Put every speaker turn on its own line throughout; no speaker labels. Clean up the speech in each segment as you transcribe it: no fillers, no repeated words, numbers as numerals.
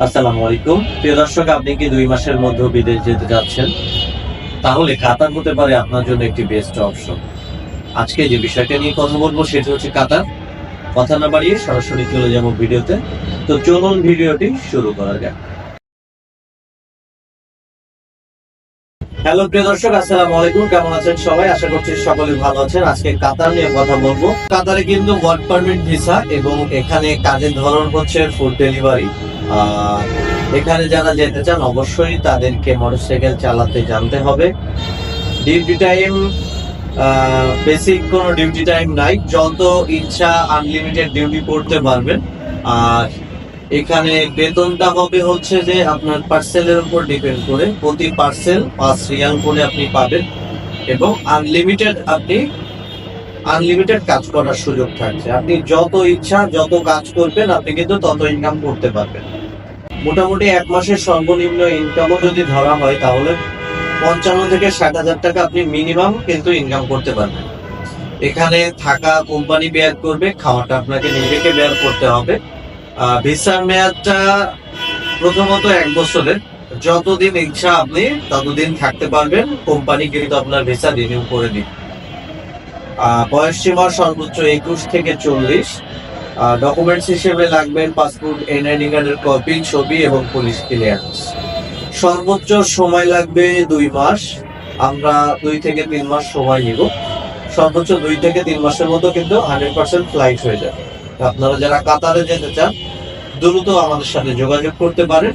আসসালামু আলাইকুম। প্রিয় দর্শক, আপনি কি 2 মাসের মধ্যে বিদেশ যেতে যাচ্ছেন? তাহলে কাতার হতে পারে আপনার জন্য একটি বেস্ট অপশন। আজকে যে বিষয়টা নিয়ে কথা বলবো সেটা হচ্ছে কাতার। কথা না বাড়িয়ে সরাসরি চলে যাবো ভিডিওতে। তো চলুন ভিডিওটি শুরু করা যাক। হ্যালো প্রিয় দর্শক, আসসালামু আলাইকুম। কেমন আছেন সবাই? আশা করছি সকলে ভালো আছেন। আজকে কাতার নিয়ে কথা বলবো। কাতারে কিন্তু ওয়ার্ক পারমিট ভিসা এবং এখানে কাজের ধরন হচ্ছে ফুড ডেলিভারি। এখানে যারা যেতে চান অবশ্যই তাদেরকে মোটরসাইকেল চালাতে জানতে হবে। ডিউটি টাইম বেসিক কোনো ডিউটি টাইম নাই, যত ইচ্ছা আনলিমিটেড ডিউটি করতে পারবেন। আর এখানে বেতনটা হবে হচ্ছে যে আপনার পার্সেলের উপর ডিপেন্ড করে, প্রতি পার্সেল 5 রিয়াল করে আপনি পাবেন এবং আনলিমিটেড কাজ করার সুযোগ থাকছে। আপনি যত ইচ্ছা যত কাজ করবেন আপনি কিন্তু তত ইনকাম করতে পারবেন। মোটামুটি 1 মাসের সর্বনিম্ন ইনকামও যদি ধরা হয় তাহলে 55 থেকে 60,000 টাকা আপনি মিনিমাম কিন্তু ইনকাম করতে পারবেন। এখানে থাকা কোম্পানি বেয়ার করবে, খাওয়াটা আপনাকে নিজেকে বেয়ার করতে হবে। ভিসার মেয়াদটা প্রথমত 1 বছরের, যতদিন ইচ্ছা আপনি ততদিন থাকতে পারবেন, কোম্পানি কিন্তু আপনার ভিসা রিনিউ করে দিবে। বয়স সীমা সর্বোচ্চ 21 থেকে 40। ডকুমেন্টস হিসেবে লাগবেন পাসপোর্ট, এনআইডি কার্ডের কপি, ছবি এবং পুলিশ ক্লিয়ারেন্স। সর্বোচ্চ সময় লাগবে 2 মাস। আমরা 2 থেকে 3 মাস সময় নিব। সর্বোচ্চ 2 থেকে 3 মাসের মতো কিন্তু 100% ফ্লাইট হয়ে যাবে। আপনারা যারা কাতারে যেতে চান দ্রুত আমাদের সাথে যোগাযোগ করতে পারেন।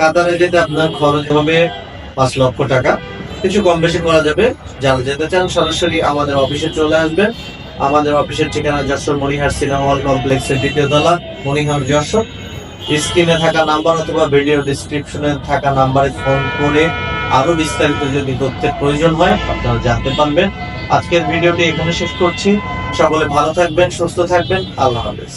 কাতারে যেতে আপনার খরচ হবে 5 লক্ষ টাকা, কিছু কম বেশি করা যাবে। যারা যেতে চান সরাসরি আমাদের অফিসে চলে আসবেন। আমাদের অফিসের ঠিকানা যশোর মনিহার সিনেমা হল কমপ্লেক্সের 2য় তলা, মনিহার যশোর। স্ক্রিনে থাকা নাম্বার অথবা ভিডিও ডেসক্রিপশনে থাকা নাম্বারে ফোন করে আরো বিস্তারিত যদি তথ্যের প্রয়োজন হয় আপনারা জানতে পারবেন। আজকের ভিডিওটি এখানে শেষ করছি। সকলে ভালো থাকবেন, সুস্থ থাকবেন। আল্লাহ হাফেজ।